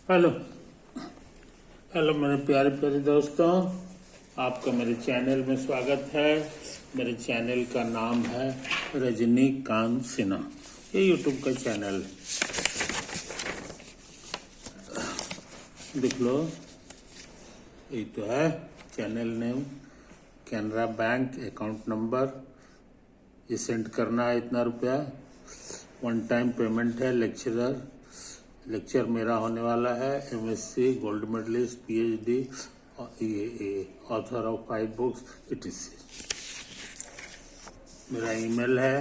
Hello hello मेरे प्यारे प्यारे दोस्तों, आपका मेरे चैनल में स्वागत है। मेरे चैनल का नाम है रजनीकांत सिन्हा। ये यूट्यूब का चैनल देख लो, ये तो है channel name. Canara bank account number, ये सेंड करना है इतना रुपया। वन टाइम पेमेंट है। लेक्चर मेरा होने वाला है। MSc, gold medallist, PhD, author of 5 books, etc। मेरा ईमेल है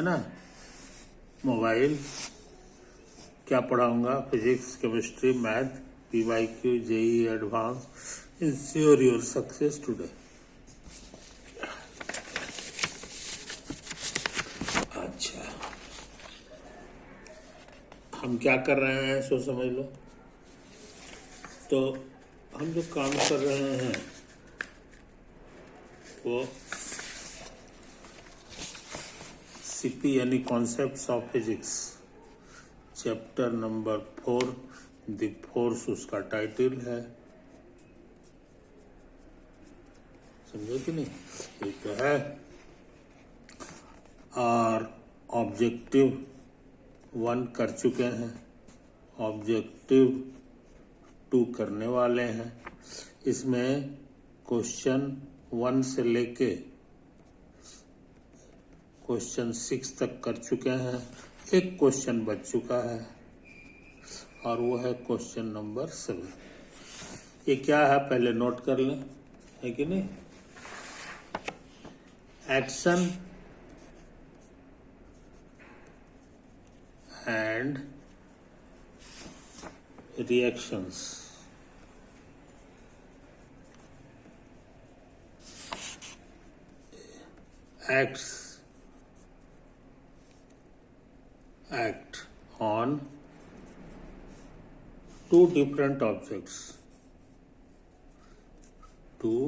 ना। मोबाइल क्या पढ़ाऊंगा? Physics, chemistry, math, PYQ, JEE advance. Ensure your success today. अच्छा, हम क्या कर रहे हैं सो समझ लो। तो हम जो काम कर रहे हैं वो CP यानी concepts of physics, chapter number 4, the force उसका टाइटल है। समझे कि नहीं? ये तो है। और ऑब्जेक्टिव 1 कर चुके हैं, ऑब्जेक्टिव 2 करने वाले हैं। इसमें क्वेश्चन 1 से लेके क्वेश्चन 6 तक कर चुके हैं। एक क्वेश्चन बच चुका है और वो है क्वेश्चन नंबर 7। ये क्या है पहले नोट कर लें, है कि नहीं? Action and reactions. act on 2 different objects. 2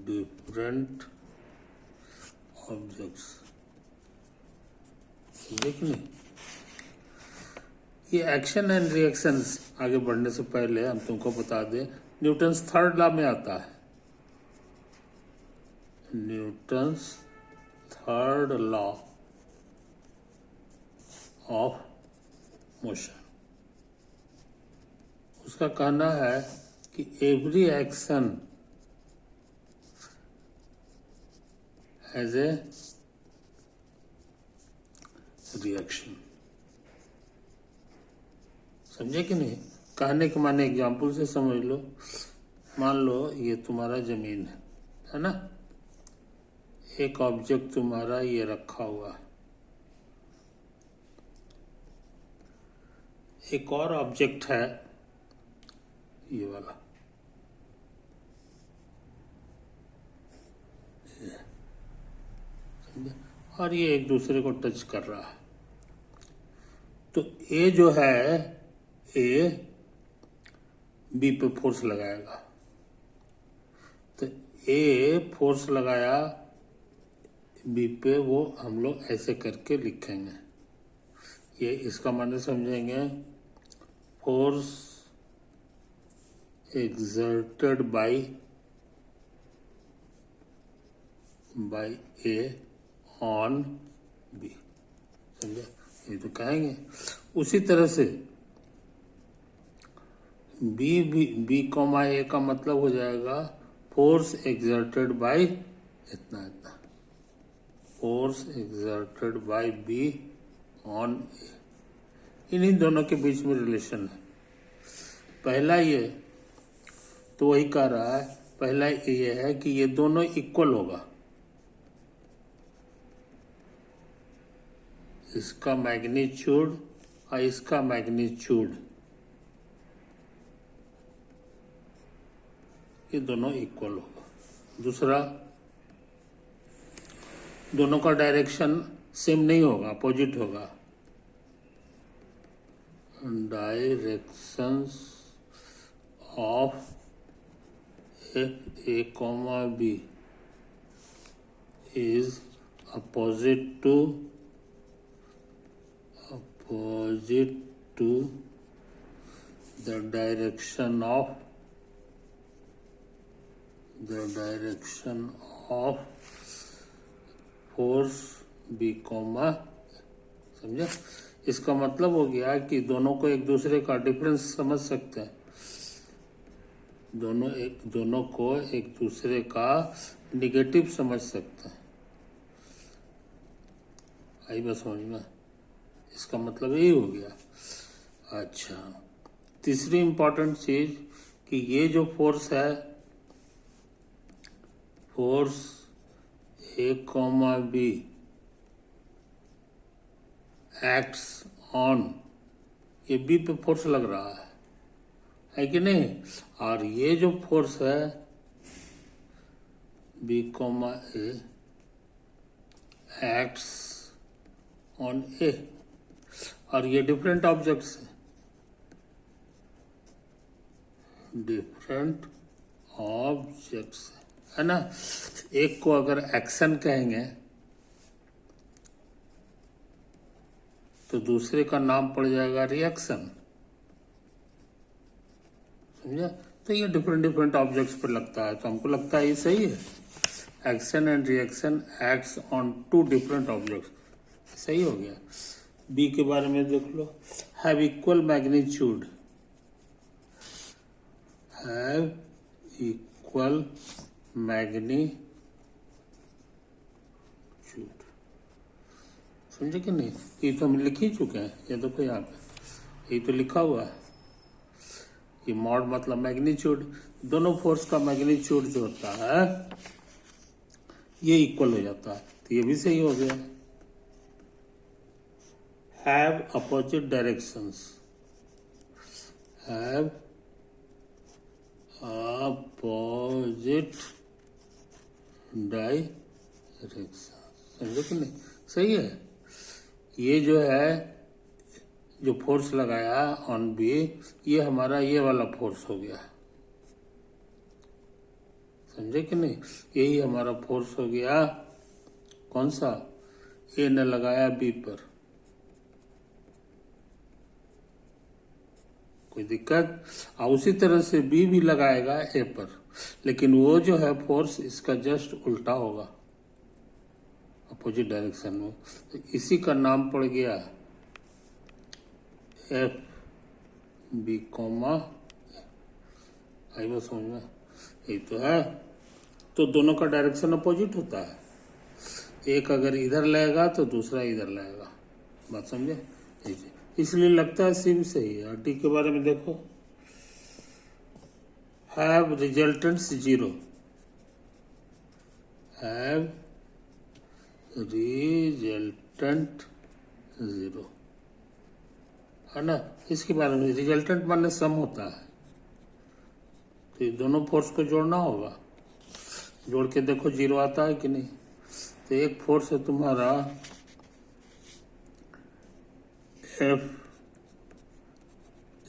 different objects. देखिए, ये एक्शन एंड रिएक्शंस आगे बढ़ने से पहले हम तुमको बता दें, न्यूटन्स थर्ड लॉ में आता है। Newton's third law of motion. उसका कहना है कि every action has a reaction. समझे कि नहीं? कहने के माने एग्जाम्पल से समझ लो। मान लो ये तुम्हारा जमीन है ना। एक ऑब्जेक्ट तुम्हारा ये रखा हुआ है, एक और ऑब्जेक्ट है ये वाला। और ये एक दूसरे को टच कर रहा है। तो ए जो है, ए बी पे फोर्स लगाएगा। तो ए फोर्स लगाया बी पे, वो हम लोग ऐसे करके लिखेंगे। ये इसका मतलब समझेंगे, force exerted by A on B। समझे? ये तो कहेंगे। उसी तरह से B कॉमा A का मतलब हो जाएगा फोर्स exerted by इतना इतना। Force exerted by B on A। इन्हीं दोनों के बीच में रिलेशन है। पहला ये तो वही कह रहा है, पहला ये है कि ये दोनों इक्वल होगा। इसका मैग्नीट्यूड और इसका मैग्नीट्यूड, ये दोनों इक्वल होगा। दूसरा, दोनों का डायरेक्शन सेम नहीं होगा, अपोजिट होगा। Directions of A, B is opposite opposite to the direction of force B, समझे? इसका मतलब हो गया कि दोनों को एक दूसरे का डिफरेंस समझ सकते हैं, दोनों को एक दूसरे का निगेटिव समझ सकते हैं। आई बात समझ में? इसका मतलब यही हो गया। अच्छा, तीसरी इंपॉर्टेंट चीज कि ये जो फोर्स है, force A, B acts on, ये B पे फोर्स लग रहा है कि नहीं? और ये जो फोर्स है B, A acts on A, और ये डिफरेंट ऑब्जेक्ट्स है, डिफरेंट ऑब्जेक्ट्स है ना। एक को अगर एक्शन कहेंगे तो दूसरे का नाम पड़ जाएगा रिएक्शन, समझा? तो ये डिफरेंट ऑब्जेक्ट्स पर लगता है, तो हमको लगता है ये सही है। Action and reaction acts on two different objects, सही हो गया। बी के बारे में देख लो, have equal magnitude, have equal magnitude, समझे कि नहीं? ये तो हम लिख ही चुके हैं, ये देखो यहाँ पे ये तो लिखा हुआ है। ये मॉड मतलब मैग्नीट्यूड, दोनों फोर्स का मैग्नीट्यूड जो होता है ये इक्वल हो जाता है, तो ये भी सही हो गया। Have opposite directions, have opposite direction, समझो कि नहीं? सही है। ये जो है, जो फोर्स लगाया ऑन बी, ये हमारा ये वाला फोर्स हो गया, समझे कि नहीं? यही हमारा फोर्स हो गया। कौन सा? ए ने लगाया बी पर, कोई दिक्कत? और उसी तरह से बी भी लगाएगा ए पर, लेकिन वो जो है फोर्स इसका जस्ट उल्टा होगा, अपोजिट डायरेक्शन में। तो इसी का नाम पड़ गया एफ बी, आई बात समझ में? यही तो है। तो दोनों का डायरेक्शन अपोजिट होता है, एक अगर इधर लगेगा तो दूसरा इधर लगेगा, बात समझे? इसलिए लगता है सी भी सही है। डी के बारे में देखो, have resultants zero, have resultant zero, है ना? इसके बारे में रिजल्टेंट माने सम होता है, तो ये दोनों फोर्स को जोड़ना होगा, जोड़ के देखो जीरो आता है कि नहीं। तो एक फोर्स है तुम्हारा एफ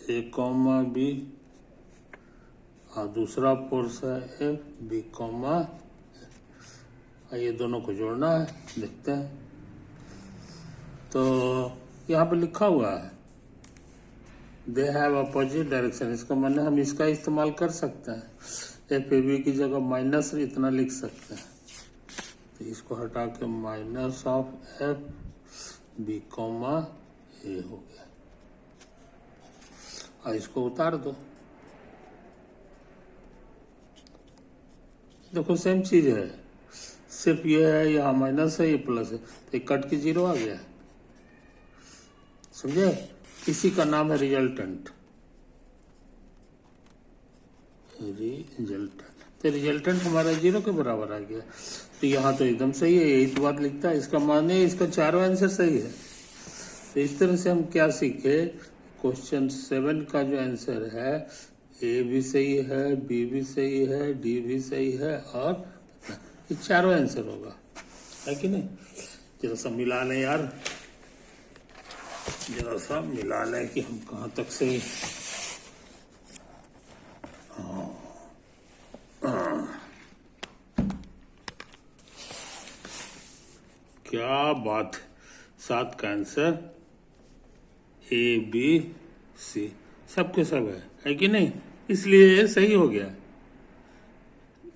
ए, बी, और दूसरा फोर्स है एफ बी, ये दोनों को जोड़ना है, देखते हैं। तो यहाँ पे लिखा हुआ है दे हैव अपोजिट डायरेक्शन, इसका माने हम इसका इस्तेमाल कर सकते हैं, एफ ए बी की जगह माइनस इतना लिख सकते हैं, तो इसको हटा के माइनस ऑफ एफ बी, ए हो गया। और इसको उतार दो, देखो सेम चीज है, सिर्फ ये है यहाँ माइनस है, ये प्लस है, तो ये कट के जीरो आ गया, समझे? इसी का नाम है रिजल्टेंट, तो रिजल्टेंट हमारा जीरो के बराबर आ गया। तो यहाँ तो एकदम सही है, यही तो बात लिखता है, इसका माने इसका चारों आंसर सही है। तो इस तरह से हम क्या सीखे, क्वेश्चन 7 का जो आंसर है, ए भी सही है, बी भी सही है, डी भी सही है, और ये चारों आंसर होगा, है कि नहीं? जरा सा मिला लें यार, जरा सा मिला लें कि हम कहाँ तक सही। क्या बात, 7 का आंसर ABC सबके सब है कि नहीं, इसलिए ये सही हो गया।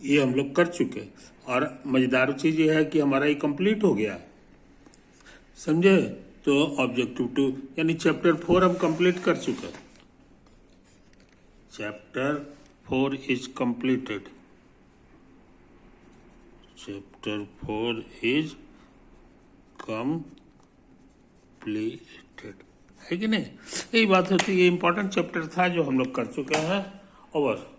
ये हम लोग कर चुके और मजेदार चीज ये है कि हमारा ये कंप्लीट हो गया, समझे। तो ऑब्जेक्टिव 2 यानी चैप्टर 4 हम कंप्लीट कर चुके। Chapter 4 is completed. Chapter 4 is completed, है कि नहीं। यही बात होती है, ये इंपॉर्टेंट चैप्टर था जो हम लोग कर चुके हैं। ओवर।